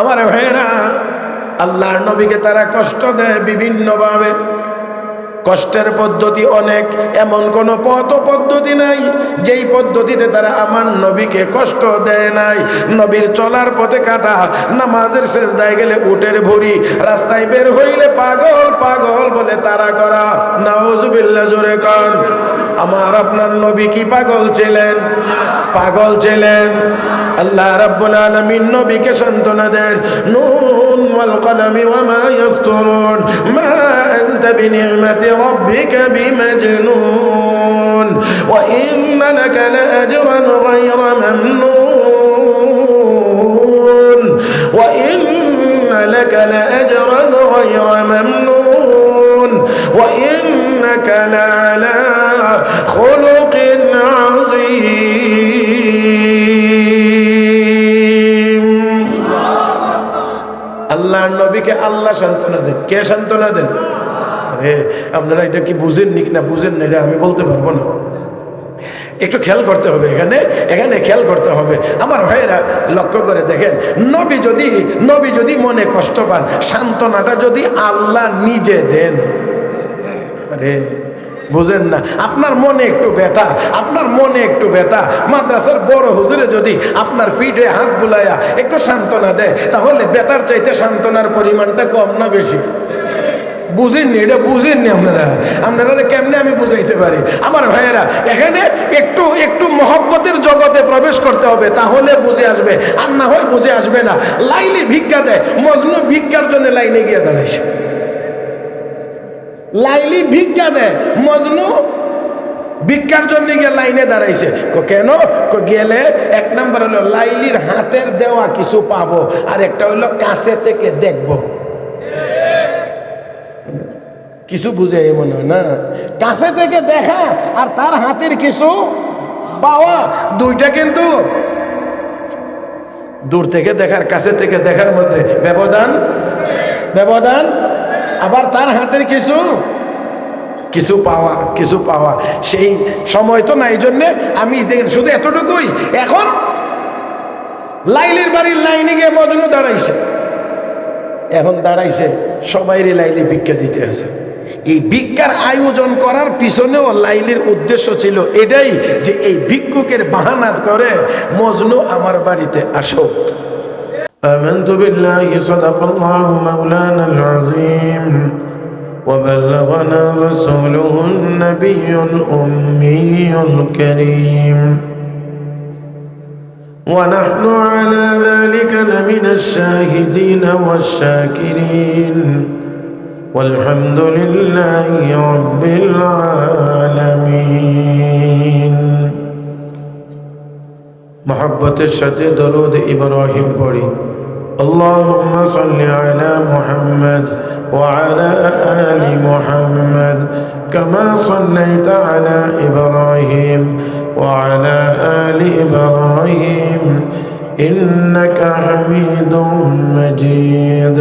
আমার ভাইয়েরা, আল্লাহর নবীকে তারা কষ্ট দেয় বিভিন্নভাবে। কষ্টের পদ্ধতি অনেক, এমন কোনো পদ্ধতি নাই যেই পদ্ধতিতে তারা আমার নবীকে কষ্ট দেয় নাই। নবীর চলার পথে কাটা, নামাজের সেজদায় গেলে উটের ভুঁড়ি, রাস্তায় বের হইলে পাগল পাগল বলে তারা করা। নাউজুবিল্লাহ, জোরে কর। আমার আপনার নবী কি পাগল ছিলেন? পাগল ছিলেন। আল্লাহ রাব্বুল আলামিন নবীকে সান্ত্বনা দেন, নুন ওয়াল কলমি ওয়া মা ইয়াসতুরুন মা আনতা বিনি'মাতি রাব্বিকা বিমাজনুন ওয়া ইন্না লাকা লাআজরান গায়রা মামনুন ওয়া ইন্না লাকা লাআজরান গায়রা মামনুন ওয়া ইন্নাকা লাআলা খুলুকিন আযীম। আল্লাহর নবীকে আল্লাহ সান্ত্বনা দেন। কে সান্ত্বনা দেন? আপনারা এটা কি বুঝেন নি না বুঝেন না এটা আমি বলতে পারবো না। একটু খেয়াল করতে হবে, এখানে খেয়াল করতে হবে। আমার ভাইয়েরা লক্ষ্য করে দেখেন, নবী যদি মনে কষ্ট পান, সান্ত্বনাটা যদি আল্লাহ নিজে দেন, আরে বুঝেন না, আপনার মনে একটু ব্যথা, মাদ্রাসার বড় হুজুরে যদি আপনার পিঠে হাত বুলাইয়া একটু সান্ত্বনা দেয়, তাহলে ব্যথার চাইতে সান্ত্বনার পরিমাণটা কম না বেশি? বুঝেননি, এটা বুঝেননি আপনারা কেমনে আমি বুঝাইতে পারি? আমার ভাইয়েরা, এখানে একটু মহব্বতের জগতে প্রবেশ করতে হবে, তাহলে বুঝে আসবে, আর না হয় বুঝে আসবে না। লাইলি ভিক্ষা দেয়, মজনু ভিক্ষার জন্য লাইনে গিয়ে দাঁড়াইছে। লাইলি ভিক্ষা দেয়, মজনু ভিক্ষার জন্য গিয়ে লাইনে দাঁড়াইছে। কেন? গেলে এক নাম্বার হলো লাইলির হাতের দেওয়া কিছু পাবো, আর একটা হলো কাছে থেকে দেখবো। কিছু বুঝে মনে হয় না, কাছে থেকে দেখা আর তার হাতের কিছু পাওয়া, দুইটা কিন্তু দূর থেকে দেখার কাছে থেকে দেখার মধ্যে ব্যবধান। আবার তার হাতের কিছু পাওয়া সেই সময় তো নাই। জন্যে আমি শুধু এতটুকুই, এখন লাইলির বাড়ির লাইনে গিয়ে মজনু দাঁড়াইছে, সবাইরই লাইলি ভিক্ষা দিতে আছে। এই ভিক্ষার আয়োজন করার পিছনেও লাইলির উদ্দেশ্য ছিল এটাই, যে এই ভিক্ষুকের বাহানা করে মজনু আমার বাড়িতে আসুক। آمنت بالله صدق الله مولانا العظيم وبلغنا رسوله النبي الأمي الكريم ونحن على ذلك لمن الشاهدين والشاكرين والحمد لله رب العالمين। محبت الشتى درود إبراهيم پڑھی، اللهم صل على محمد وعلى آل محمد كما صليت على إبراهيم وعلى آل إبراهيم إنك حميد مجيد।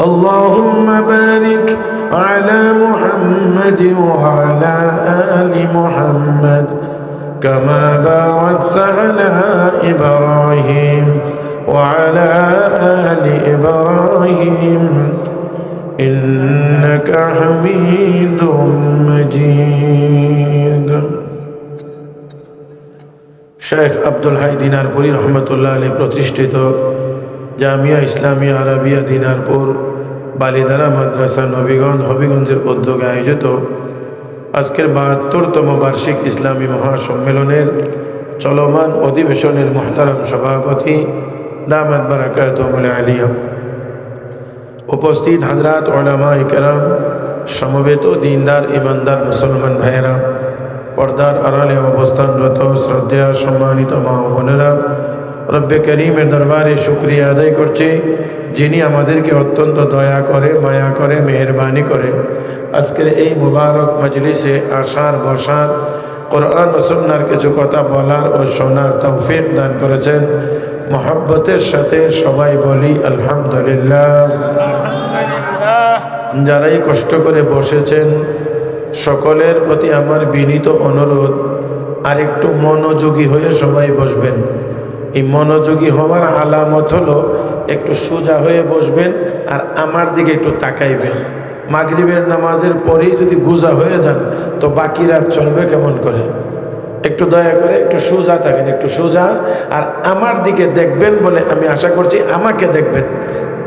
اللهم بارك على محمد وعلى آل محمد كما باركت على إبراهيم وعلى آل إبراهيم إنك حميد مجيد। শেখ আব্দুল হাই দিনারপুরি রহমতুল্লাহ আলাইহি প্রতিষ্ঠিত জামিয়া ইসলামিয়া আরাবিয়া দিনারপুর বালিধারা মাদ্রাসা নবীগঞ্জ হবিগঞ্জের উদ্যোগে আয়োজিত আজকের ৭২তম বার্ষিক ইসলামী মহাসম্মেলনের চলমান অধিবেশনের মুহতারাম সভাপতি দামাত বারাকাতুহুল আলিয়া, উপস্থিত হযরত উলামায়ে কেরাম, সমবেত দিনদার ইমানদার মুসলমান ভাইয়েরা, পর্দার আড়ালে অবস্থানরত শ্রদ্ধেয় সম্মানিত মা ও বোনেরা, রব্বে করিমের দরবারে শুকরিয়া আদায় করছি, যিনি আমাদেরকে অত্যন্ত দয়া করে, মায়া করে, মেহেরবানি করে আজকের এই মুবারক মজলিসে আসার, বসার, কোরআন ও সুন্নাহর কিছু কথা বলার ও শোনার তৌফিক দান করেছেন। মহব্বতের সাথে সবাই বলি আলহামদুলিল্লাহ। যারাই কষ্ট করে বসেছেন সকলের প্রতি আমার বিনীত অনুরোধ, আর একটু মনোযোগী হয়ে সবাই বসবেন। এই মনোযোগী হওয়ার আলামত হলো একটু সোজা হয়ে বসবেন আর আমার দিকে একটু তাকাইবেন। মাগরিবের নামাজের পরেই যদি গুজা হয়ে যান তো বাকি রাত চলবে কেমন করে? একটু দয়া করে একটু সোজা থাকেন, একটু সোজা, আর আমার দিকে দেখবেন বলে আমি আশা করছি আমাকে দেখবেন,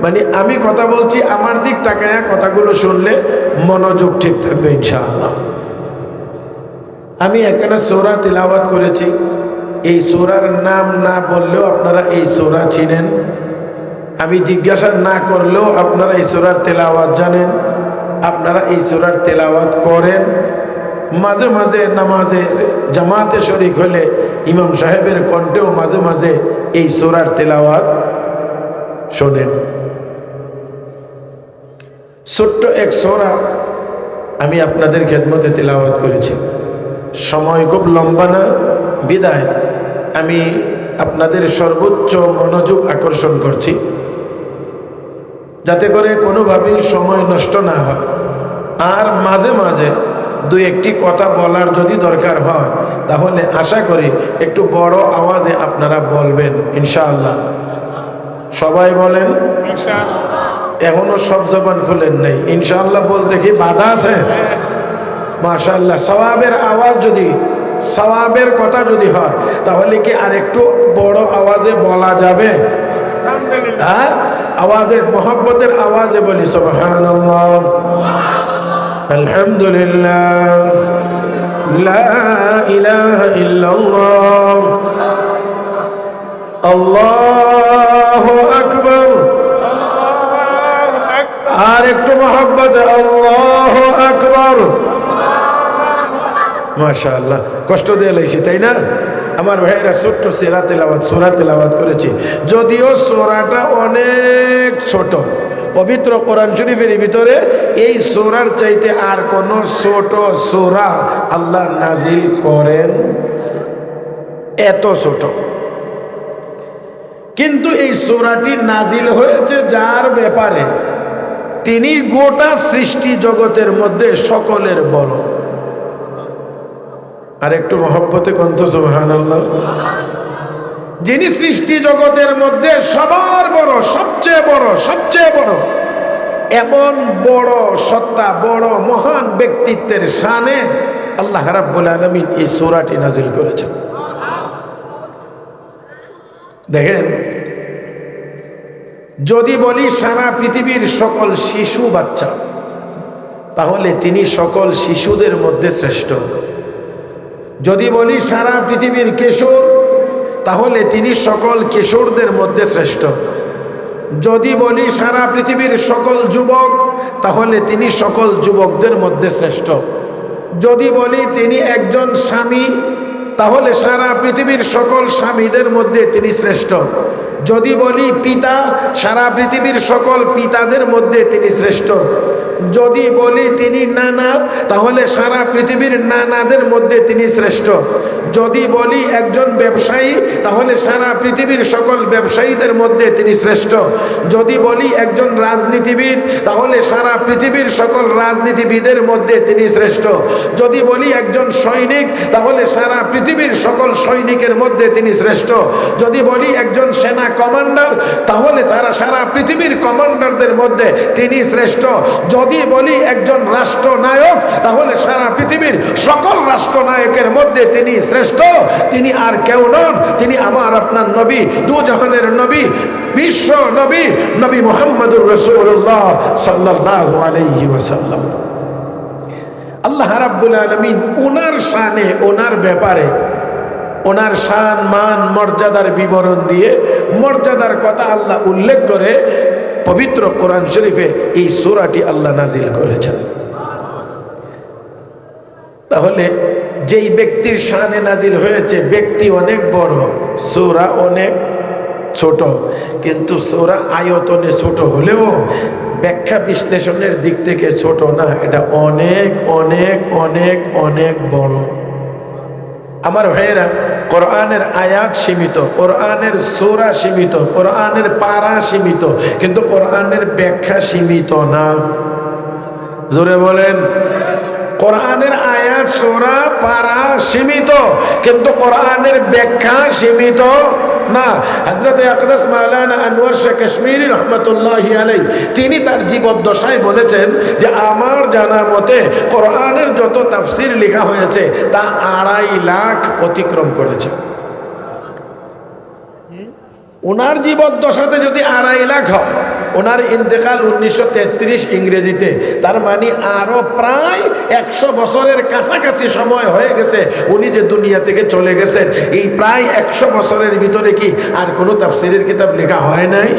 মানে আমি কথা বলছি আমার দিক তাকায়া কথাগুলো শুনলে মনোযোগ ঠিক থাকবে ইনশাআল্লাহ। আমি একটা সূরা তিলাওয়াত করেছি, এই সূরার নাম না বললেও আপনারা এই সূরা চিনেন, আমি জিজ্ঞাসা না করলেও আপনারা এই সূরার তেলাওয়াত জানেন, আপনারা এই সূরার তেলাওয়াত করেন। মাঝে মাঝে নামাজে জামাতে শরীক হলে ইমাম সাহেবের কণ্ঠেও মাঝে মাঝে এই সূরার তেলাওয়াত শোনেন। ছোট্ট এক সূরা আমি আপনাদের খেদমতে তেলাওয়াত করেছি, সময় খুব লম্বা না বিদায় আমি আপনাদের সর্বোচ্চ মনোযোগ আকর্ষণ করছি যাতে করে কোনোভাবেই সময় নষ্ট না হয়। আর মাঝে মাঝে দুই একটি কথা বলার যদি দরকার হয় তাহলে আশা করি একটু বড় আওয়াজে আপনারা বলবেন ইনশাআল্লাহ। সবাই বলেন ইনশাআল্লাহ। এখনো সব জবান খুলেন নাই, ইনশাআল্লাহ বলতে কি বাধা আছে? মাশাআল্লাহ। সওয়াবের আওয়াজ যদি, সওয়াবের কথা যদি হয় তাহলে কি আর একটু বড় আওয়াজে বলা যাবে? হ্যাঁ, আওয়াজের মহব্বতের আওয়াজে বলি সুবহানাল্লাহ, আলহামদুলিল্লাহ, লা ইলাহা ইল্লাল্লাহ, আল্লাহু আকবার। আর একটু মহব্বত, আল্লাহু আকবার। মাশাআল্লাহ, কষ্ট দিয়ে লাইছি তাই না? আমার ভাইয়েরা ছোট্ট সূরা তেলাওয়াত করেছি, যদিও সূরাটা অনেক ছোট। পবিত্র কোরআন শরীফের ভিতরে এই সূরার চাইতে আর কোন ছোট সূরা আল্লাহ নাজিল করেন, এত ছোট। কিন্তু এই সূরাটি নাজিল হয়েছে যার ব্যাপারে তিনি গোটা সৃষ্টি জগতের মধ্যে সকলের বড়। আর একটু মহব্বতে কন্ত সুবহানাল্লাহ। যিনি সৃষ্টি জগতের মধ্যে সবার বড়, সবচেয়ে বড়, সবচেয়ে বড়, এমন বড় সত্তা, বড় মহান ব্যক্তিত্বের শানে আল্লাহ রাব্বুল আলামিন এই সূরাটি নাজিল করেছেন। দেখেন, যদি বলি সারা পৃথিবীর সকল শিশু বাচ্চা, তাহলে তিনি সকল শিশুদের মধ্যে শ্রেষ্ঠ। যদি বলি সারা পৃথিবীর কিশোর, তাহলে তিনি সকল কিশোরদের মধ্যে শ্রেষ্ঠ। যদি বলি সারা পৃথিবীর সকল যুবক, তাহলে তিনি সকল যুবকদের মধ্যে শ্রেষ্ঠ। যদি বলি তিনি একজন স্বামী, তাহলে সারা পৃথিবীর সকল স্বামীদের মধ্যে তিনি শ্রেষ্ঠ। যদি বলি পিতা, সারা পৃথিবীর সকল পিতাদের মধ্যে তিনি শ্রেষ্ঠ। যদি বলি তিনি নানা, তাহলে সারা পৃথিবীর নানাদের মধ্যে তিনি শ্রেষ্ঠ। যদি বলি একজন ব্যবসায়ী, তাহলে সারা পৃথিবীর সকল ব্যবসায়ীদের মধ্যে তিনি শ্রেষ্ঠ। যদি বলি একজন রাজনীতিবিদ, তাহলে সারা পৃথিবীর সকল রাজনীতিবিদের মধ্যে তিনি শ্রেষ্ঠ। যদি বলি একজন সৈনিক, তাহলে সারা পৃথিবীর সকল সৈনিকের মধ্যে তিনি শ্রেষ্ঠ। যদি বলি একজন সেনা কমান্ডার, তাহলে তারা সারা পৃথিবীর কমান্ডারদের মধ্যে তিনি শ্রেষ্ঠ। যদি বলি একজন রাষ্ট্রনায়ক, তাহলে সারা পৃথিবীর সকল রাষ্ট্রনায়কের মধ্যে তিনি শ্রেষ্ঠ। তিনি আর কেউ নন, তিনি আমার আপনার নবী, দুজাহানের নবী, বিশ্ব নবী, নবী মুহাম্মদুর রাসূলুল্লাহ সাল্লাল্লাহু আলাইহি ওয়াসাল্লাম। আল্লাহ রাব্বুল আলামিন ওনার শানে, ওনার ব্যাপারে, ওনার শান মান মর্যাদার বিবরণ দিয়ে মর্যাদার কথা আল্লাহ উল্লেখ করে পবিত্র কোরআন শরীফে এই সূরাটি আল্লাহ নাজিল করেছেন। তাহলে যেই ব্যক্তির শানে নাজিল হয়েছে, ব্যক্তি অনেক বড়, সূরা অনেক ছোট, কিন্তু সূরা আয়তনে ছোট হলেও ব্যাখ্যা বিশ্লেষণের দিক থেকে ছোট না, এটা অনেক অনেক অনেক অনেক বড়। আমার ভাইয়েরা, কোরআনের আয়াত সীমিত, কোরআনের সূরা সীমিত, কোরআনের পারা সীমিত, কিন্তু কোরআনের ব্যাখ্যা সীমিত না। জোরে বলেন। কোরআনের আয়াত, সূরা, পারা সীমিত, কিন্তু কোরআনের ব্যাখ্যা সীমিত না, হযরত আকদাস মাওলানা আনোয়ার শাহ কাশ্মীরি রহমাতুল্লাহি আলাইহি তিনি তার জীবদ্দশায় বলেছেন যে আমার জানা মতে কোরআনের যত তাফসীর লেখা হয়েছে তা 2.5 লাখ অতিক্রম করেছে। ওনার জীবদ্দশাতে যদি 2.5 লাখ হয়, ওনার ইন্তেকাল 1933 ইংরেজিতে, তার মানে আরো প্রায় 100 বছরের কাছাকাছি সময় হয়ে গেছে উনি যে দুনিয়া থেকে চলে গেছেন। এই প্রায় 100 বছরের ভিতরে কি আর কোনো তাফসীরের কিতাব লেখা হয় নাই?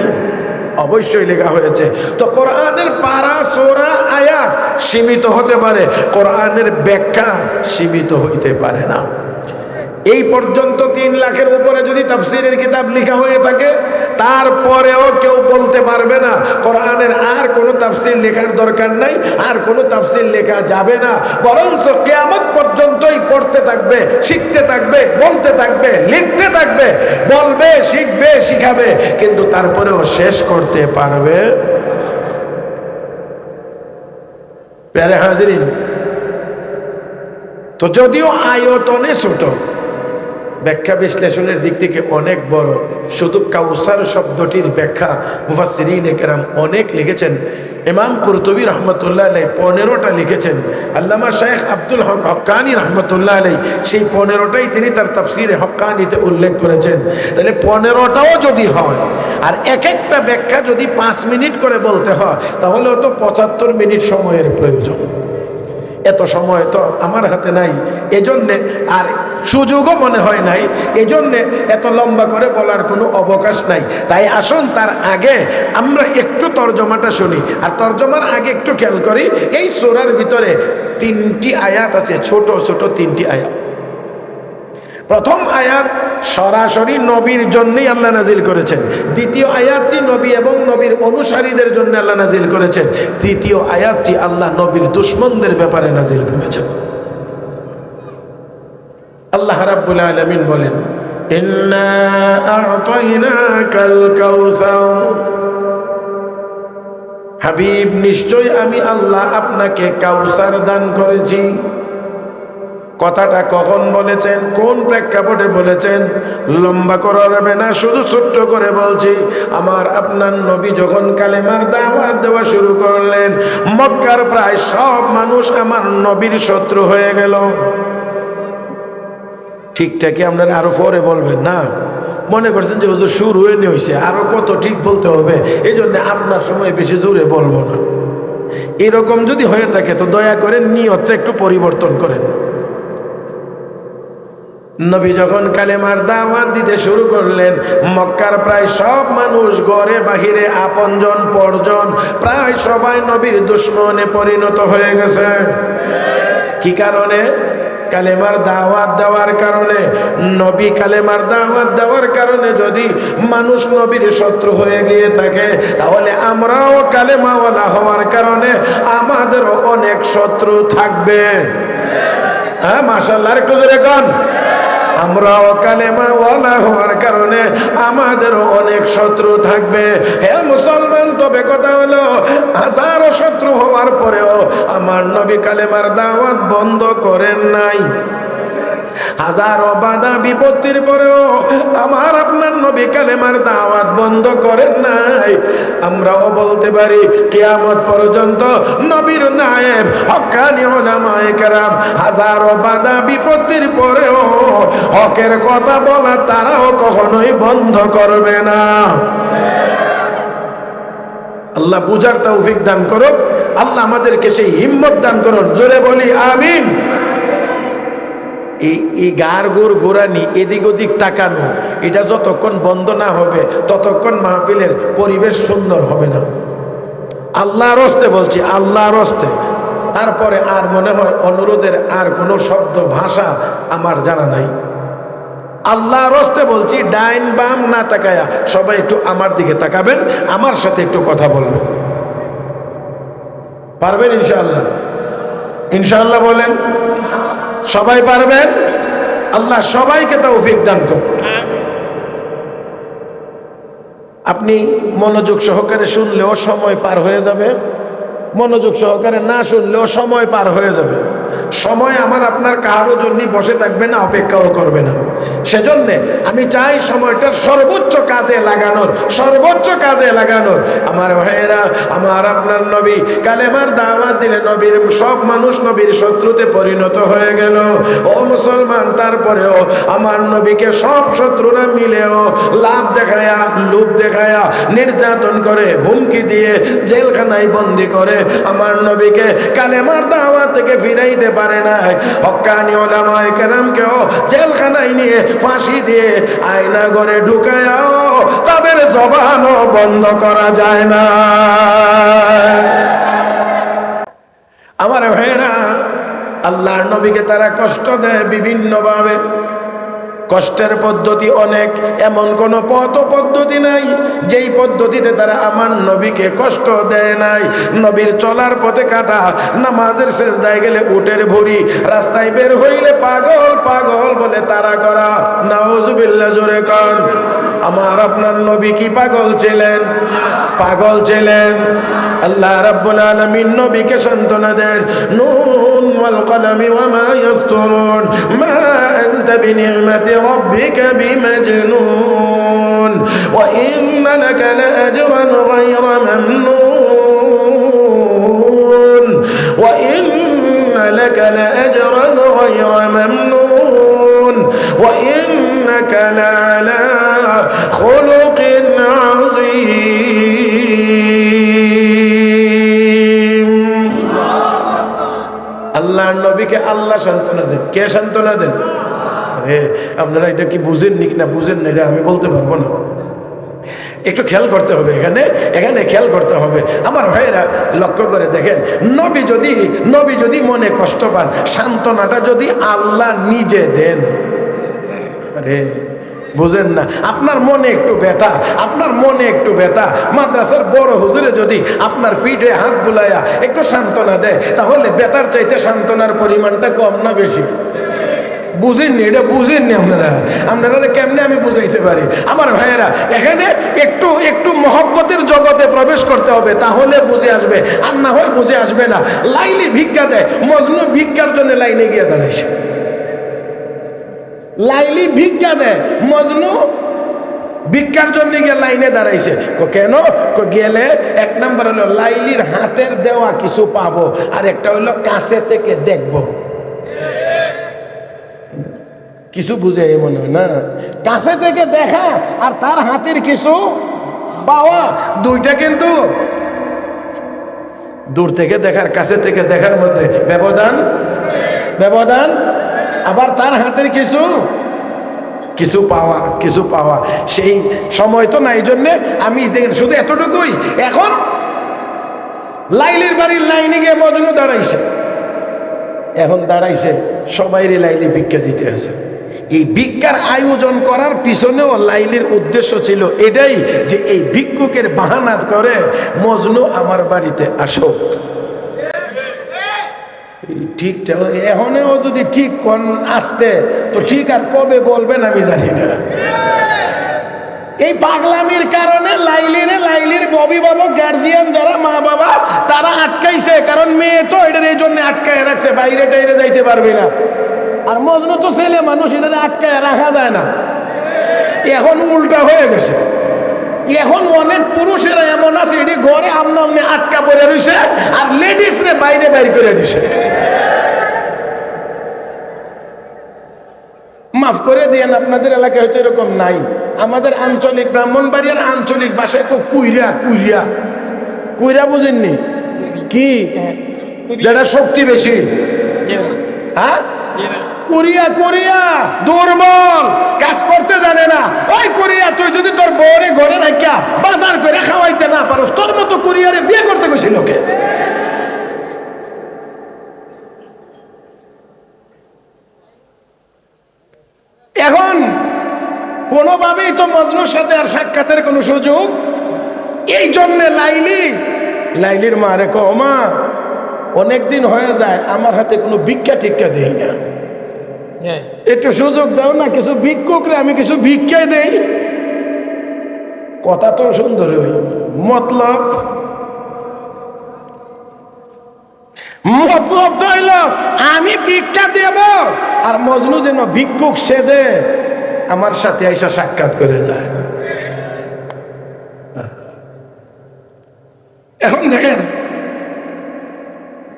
অবশ্যই লেখা হয়েছে। তো কোরআনের পারা সূরা আয়াত সীমিত হতে পারে, কোরআনের ব্যাখ্যা সীমিত হইতে পারে না। এই পর্যন্ত 3 লাখের উপরে যদি তাফসীরের কিতাব লেখা হয়ে থাকে, তারপরেও কেউ বলতে পারবে না কোরআনের আর কোনো তাফসীর লেখার দরকার নাই, আর কোনো তাফসীর লেখা যাবে না। বরঞ্চ কিয়ামত পর্যন্তই পড়তে থাকবে, শিখতে থাকবে, বলতে থাকবে, লিখতে থাকবে, বলবে, শিখবে, শিখাবে, কিন্তু তারপরেও শেষ করতে পারবে। প্যারে হাজিরিন, তো যদিও আয়তনে ছোট, ব্যাখ্যা বিশ্লেষণের দিক থেকে অনেক বড়। শুধু কাউসার শব্দটির ব্যাখ্যা মুফাসসিরিনে কেরাম অনেক লিখেছেন। ইমাম কুরতুবী রহমতুল্লাহ আলাইহি 15টা লিখেছেন। আল্লামা শাইখ আব্দুল হক হক্কানি রহমতুল্লাহ আলাইহি সেই 15টাই তিনি তার তাফসীরে হক্কানিতে উল্লেখ করেছেন। তাহলে 15টাও যদি হয় আর এক একটা ব্যাখ্যা যদি 5 মিনিট করে বলতে হয়, তাহলেও তো 75 মিনিট সময়ের প্রয়োজন। এত সময় তো আমার হাতে নাই, এজন্যে আর সুযোগও মনে হয় নাই, এজন্যে এত লম্বা করে বলার কোনো অবকাশ নাই। তাই আসুন তার আগে আমরা একটু তর্জমাটা শুনি, আর তর্জমার আগে একটু খেয়াল করি এই সূরার ভিতরে 3টি আয়াত আছে, ছোট ছোট 3টি আয়াত। প্রথম আয়াত সরাসরি নবীর জন্যই আল্লাহ নাজিল করেছেন। দ্বিতীয় আয়াতটি নবী এবং নবীর অনুসারীদের জন্য আল্লাহ নাজিল করেছেন। তৃতীয় আয়াতটি আল্লাহ নবীর দুশমনদের ব্যাপারে নাজিল করেছেন। আল্লাহ রাব্বুল আলামিন বলেন, ইন্না আ'তাইনাকাল কাউসার, হাবিব নিশ্চয় আমি আল্লাহ আপনাকে কাউসার দান করেছি। কথাটা কখন বলেছেন, কোন প্রেক্ষাপটে বলেছেন লম্বা করা যাবে না, শুধু ছোট্ট করে বলছি। আমার আপনার নবী যখন কালেমার দাওয়াত দেওয়া শুরু করলেন, মক্কার প্রায় সব মানুষ আমার নবীর শত্রু হয়ে গেল। ঠিকঠাকই আপনারা আরো পরে বলবেন না, মনে করছেন যে হুজুর শুরু হয়ে হয়েছে, আরো কত ঠিক বলতে হবে, এই জন্য আপনার সময় বেশি জোরে বলবো না। এরকম যদি হয়ে থাকে তো দয়া করে নিয়তটা একটু পরিবর্তন করেন। নবী যখন কালেমার দাওয়াত দিতে শুরু করলেন, মক্কার প্রায় সব মানুষ ঘরে বাহিরে, আপনজন পরজন, প্রায় সবাই নবীর দুশমনে পরিণত হয়ে গেছে। কি কারণে? কালেমার দাওয়াত দেওয়ার কারণে। নবী কালেমার দাওয়াত দেওয়ার কারণে যদি মানুষ নবীর শত্রু হয়ে গিয়ে থাকে, তাহলে আমরাও কালেমাওয়ালা হওয়ার কারণে আমাদেরও অনেক শত্রু থাকবে। হ্যাঁ, মাশাআল্লাহ, একটু জোরে কোন। আমরাও কালেমাওয়ালা হওয়ার কারণে আমাদেরও অনেক শত্রু থাকবে। হে মুসলমান, তবে কথা হলো হাজারো শত্রু হওয়ার পরেও আমার নবী কালেমার দাওয়াত বন্ধ করেন নাই। হাজারো বাধা বিপত্তির পরেও আমার আপনার নবী কালেমার দাওয়াত বন্ধ করেন নাই। আমরাও বলতে পারি কিয়ামত পর্যন্ত নবীর নায়েব হক্কানি উলামায়ে কেরাম হাজারো বাধা বিপত্তির পরেও হকের কথা বলা তারাও কখনোই বন্ধ করবে না। আল্লাহ বুঝার তৌফিক দান করুন, আল্লাহ আমাদেরকে সেই হিম্মত দান করুন। জোরে বলি আমিন। এই গার গোর গোরানি, এদিক ওদিক তাকানো, এটা যতক্ষণ বন্ধ না হবে ততক্ষণ মাহফিলের পরিবেশ সুন্দর হবে না। আল্লাহর হস্তে বলছি, আল্লাহর হস্তে। তারপরে আর মনে হয় অনুরোধের আর কোনো শব্দ ভাষা আমার জানা নাই। আল্লাহর হস্তে বলছি, ডাইন বাম না তাকায়া সবাই একটু আমার দিকে তাকাবেন, আমার সাথে একটু কথা বলবেন। পারবেন ইনশাআল্লাহ? ইনশাআল্লাহ বলেন। সবাই পারবেন? আল্লাহ সবাইকে তৌফিক দান করুন। আপনি মনোযোগ সহকারে শুনলেও সময় পার হয়ে যাবে, মনোযোগ সহকারে না শুনলেও সময় পার হয়ে যাবে। সময় আমার আপনার কারোর জন্য বসে থাকবে না, অপেক্ষাও করবে না। সেজন্যে আমি চাই সময়টার সর্বোচ্চ কাজে লাগানোর, সর্বোচ্চ কাজে লাগানোর। আমার ভাইয়েরা, আমার আপনার নবী কালেমার দাওয়াত দিলে নবীর সব মানুষ নবীর শত্রুতে পরিণত হয়ে গেল। ও মুসলমান, তারপরেও আমার নবীকে সব শত্রুরা মিলেও লাভ দেখায়া, লোভ দেখায়া, নির্যাতন করে, হুমকি দিয়ে জেলখানায় বন্দি করে আমার নবীকে কালেমার দাওয়াত থেকে ফিরাইতে পারে না। হক্কানি উলামায়ে কেরামকেও জেলখানায় নিয়ে ফাঁসি দিয়ে আয়না ঘরে ঢুকায়াও তাদের জবানও বন্ধ করা যায় না। আমার ভাইয়েরা, আল্লাহর নবীকে তারা কষ্ট দেয় বিভিন্নভাবে। কষ্টের পদ্ধতি অনেক, এমন কোনো পথ পদ্ধতি নাই যেই পদ্ধতিতে তারা আমার নবীকে কষ্ট দেয় নাই। নবীর চলার পথে কাটা, নামাজের সেজদায় গেলে উটের ভুঁড়ি, রাস্তায় বের হইলে পাগল পাগল বলে তাড়া করা। নাউজুবিল্লাহ, জোরে কর। আমার আপনার নবী কি পাগল ছিলেন? পাগল ছিলেন। আল্লাহ রাব্বুল আলামিন নবীকে সান্ত্বনা দেন, নুন ওয়াল কলামি ওয়া মা ইয়াসতুরুন মা আনতা বিনি'মাতি রাব্বিকা বিমাজনুন ওয়া ইন্না লাকা লাআজরান গায়রা মামনুন ওয়া ইন্না লাকা লাআজরান গায়রা মামনুন ওয়া ইন্নাকা লাআলা খুলুকিন আযীম। আল্লাহর নবীকে আল্লাহ সান্ত্বনা দেন। কে সান্ত্বনা দেন? আপনারা এটা কি বুঝেন নি না বুঝেন না এটা আমি বলতে পারবো না। একটু খেয়াল করতে হবে, এখানে খেয়াল করতে হবে। আমার ভাইয়েরা, লক্ষ্য করে দেখেন, নবী যদি মনে কষ্ট পান, সান্ত্বনাটা যদি আল্লাহ নিজে দেন, আরে বুঝেন না, আপনার মনে একটু ব্যথা, মাদ্রাসার বড় হুজুরে যদি আপনার পিঠে হাত বুলাইয়া একটু সান্ত্বনা দেয়, তাহলে ব্যথার চাইতে সান্ত্বনার পরিমাণটা কম না বেশি? বুঝেননি, এটা বুঝেননি আপনারা কেমনে আমি বুঝাইতে পারি? আমার ভাইয়েরা, এখানে একটু মহব্বতের জগতে প্রবেশ করতে হবে, তাহলে বুঝে আসবে, আর না হয় বুঝে আসবে না। লাইলি ভিক্ষা দেয়, মজনু ভিক্ষার জন্য লাইনে গিয়ে দাঁড়াইছে। লাইলি ভিক্ষা দেয়, মজনু ভিক্ষার জন্য গিয়ে লাইনে দাঁড়াইছে। কেন? গেলে এক নাম্বার হলো লাইলির হাতের দেওয়া কিছু পাবো, আর একটা হলো কাছে থেকে দেখবো। কিছু বুঝে মনে হয় না, কাছে থেকে দেখা আর তার হাতের কিছু পাওয়া, দুইটা কিন্তু দূর থেকে দেখার কাছে থেকে দেখার মধ্যে ব্যবধান। আবার তার হাতের কিছু পাওয়া সেই সময় তো নাই। জন্যে আমি শুধু এতটুকুই, এখন লাইলির বাড়ির লাইনে গিয়ে মজনু দাঁড়াইছে, সবাইরই লাইলি ভিক্ষা দিতে আছে। এই ভিক্ষার আয়োজন করার পিছনেও লাইলির উদ্দেশ্য ছিল এটাই, যে এই ভিক্ষুকের বাহানা করে মজনু আমার বাড়িতে আসুক। ঠিকটা এখনও যদি ঠিক কোন আসতে তো ঠিক, আর কবে বলবেন আমি জানি না। এই পাগলামির কারণে লাইলির অভিভাবক, গার্জিয়ান যারা মা বাবা, তারা আটকাইছে। কারণ মেয়ে তো এটার এই জন্য আটকায় রাখছে, বাইরে টাইরে যাইতে পারবে না। আর মজনু তো ছেলে মানুষ, এটা আটকায় রাখা যায় না। এখন উল্টা হয়ে গেছে, এখন অনেক পুরুষেরা এমন আছে এটি ঘরে আমনে আটকা পড়ে রয়েছে, আর লেডিসরে বাইরে বাইর করে দিছে। মাফ করে দিয়েন, আপনাদের এলাকায় হয়তো এরকম নাই। আমাদের আঞ্চলিক ব্রাহ্মণবাড়িয়ার আঞ্চলিক ভাষায় কুইরা বুঝেননি কি? যেটা শক্তি বেশি, হ্যাঁ, কুরিয়া দুর্বল, কাজ করতে জানে না। ওই কুরিয়া, তুই যদি তোর বউরে ঘরে রাখিয়া বাজার করে খাওয়াইতে না পারোস, তোর মতো কুরিয়ারে বিয়ে করতে গেছিল লোকে। এখন কোনোভাবেই তো মজনুর সাথে আর সাক্ষাতের কোনো সুযোগ। এই জন্যে লাইলির মা রে মা, অনেকদিন হয়ে যায় আমার হাতে কোনো ভিক্ষা টিক্ষা দেই না, একটু সুযোগ দাও না, কিছু ভিক্ষুকরে আমি কিছু ভিক্ষাই দেই। কথা তো সুন্দর, ওই মতলব মতলব তো হইল আমি ভিক্ষা দেব, আর মজনু যেন ভিক্ষুক সেজে আমার সাথে আইসা সাক্ষাৎ করে যায়। এখন দেখেন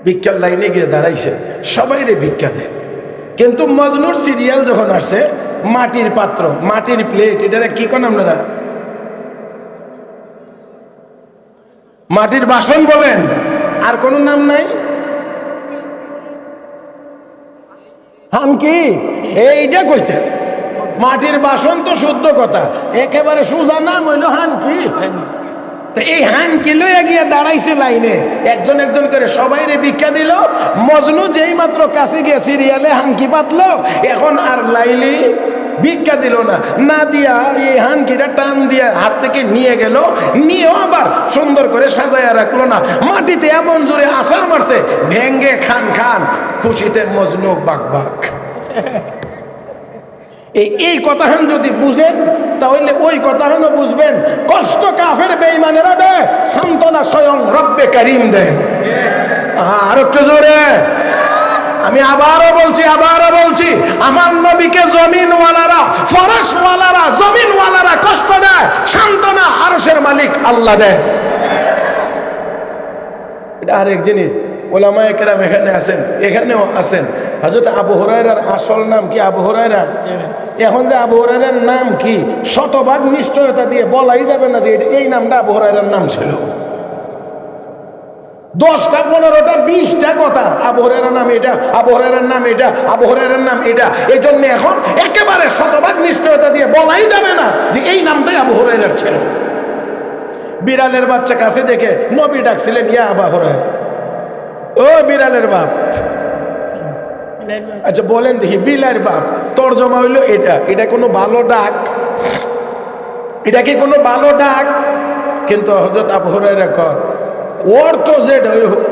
ভিক্ষার লাইনে গিয়ে দাঁড়াইছে, সবাই রে ভিক্ষা দেয়, কিন্তু মজনুর সিরিয়াল যখন আসছে মাটির পাত্র, মাটির প্লেট, এটা কি কোন আপনারা মাটির বাসন বলেন, আর কোন নাম নাই? হানকি, এইটা কইতে মাটির বাসন তো শুদ্ধ কথা, একেবারে সোজা নাম হইল হানকি। তো এই হানকি লইয়া গিয়ে দাঁড়াইছে লাইনে, একজন একজন করে সবাই রে ভিক্ষা দিল। মজনু যেই মাত্র কাছে গিয়ে সিরিয়ালে হানকি পাতলো, এখন আর লাইলি ভিক্ষা দিল না, না দিয়া এই হানকিটা টান দিয়া হাত থেকে নিয়ে গেল, নিয়েও আবার সুন্দর করে সাজাইয়া রাখলো না, মাটিতে এমন জোরে আছাড় মারছে, ভেঙ্গে খান খান, খুশিতে মজনু বাক বাক। এই কথাখান যদি বুঝেন তাহলে ওই কথাখানও বুঝবেন, কষ্ট কাফের বেঈমানেরা দেয়, সান্ত্বনা স্বয়ং রব্বে কারীম দেন। আর একটু জোরে আমি আবারও বলছি, আমার নবীকে জমিনওয়ালারা, ফরশওয়ালারা, জমিনওয়ালারা কষ্ট দেয়, সান্ত্বনা আরশের মালিক আল্লাহ দেয়। এটা আরেক জিনিস, ওলামায়ে কেরাম এখানে আছেন, এখানেও আছেন। হযরত আবু হুরায়রার আসল নাম কি? আবু হুরায়রা। এখন যে আবু হুরায়রার নাম কি, শতভাগ নিশ্চয়তা দিয়ে বলাই যাবে না যে এই নামটা আবু হুরায়রার নাম ছিল। 10টা 15টা 20টা কথা, আবু হুরায়রার নাম এটা, আবু হুরায়রার নাম এটা, আবু হুরায়রার নাম এটা। এই জন্য এখন একেবারে শতভাগ নিশ্চয়তা দিয়ে বলাই যাবে না যে এই নামটাই আবু হুরায়রার ছিল। বিড়ালের বাচ্চা কাছে দেখে নবী ডাকছিলেন, ইয়া আবু হুরায়রা, ও বিড়ালের বাপ। আচ্ছা বলেন দেখি, বিলার বাপ তর্জমা হইলো এটা, এটা কোনো ভালো ডাক? এটা কি কোনো ভালো ডাক? কিন্তু হযরত আবু হুরায়রা কয়, অর্থ যেটাই হোক,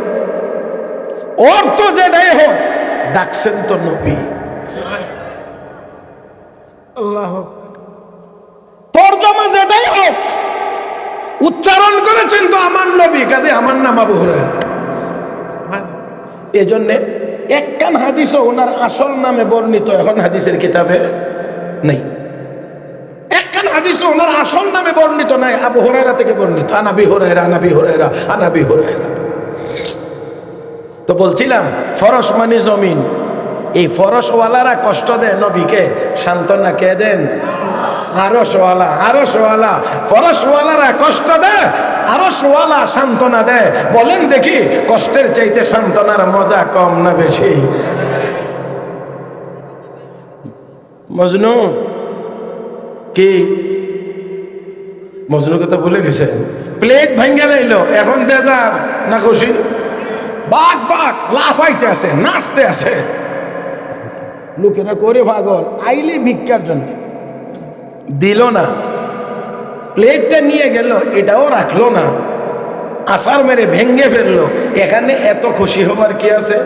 অর্থ যেটাই হোক, ডাকছেন তো নবী। তর্জমা যেটাই হোক, উচ্চারণ করেছেন তো আমার নবী, কাজে আমার নাম আবু হুরায়রা। এজন্য একখান হাদিসও ওনার আসল নামে বর্ণিত এখন হাদিসের কিতাবে নেই। একখান হাদিসও ওনার আসল নামে বর্ণিত নাই, আবু হুরায়রা থেকে বর্ণিত, আনাবি হুরায়রা, আনাবি হুরায়রা, আনাবি হুরায়রা। তো বলছিলাম ফরশ মানে জমিন, এই ফরশওয়ালারা কষ্ট দেয় নবীকে, সান্ত্বনা কে দেন? আরশওয়ালা। আরশওয়ালা, ফরশওয়ালারা কষ্ট দেয়, আরশওয়ালা সান্ত্বনা দেয়। বলেন দেখি, কষ্টের চাইতে সান্ত্বনার মজা কম না বেশি? মজনু কি, মজনু কথা ভুলে গেছে, প্লেট ভাঙ্গে লাইলো, এখন বেজার না খুশি? বাক বাক লাফাইতে আছে, নাচতে আছে। লোকেরা করে পাগল, আইলি ভিক্ষার জন্য, দিল না, প্লেটটা নিয়ে গেল, এটাও রাখলো না, আছাড় মেরে ভেঙ্গে ফেললো। এখানে এত খুশি হবার কি আছে?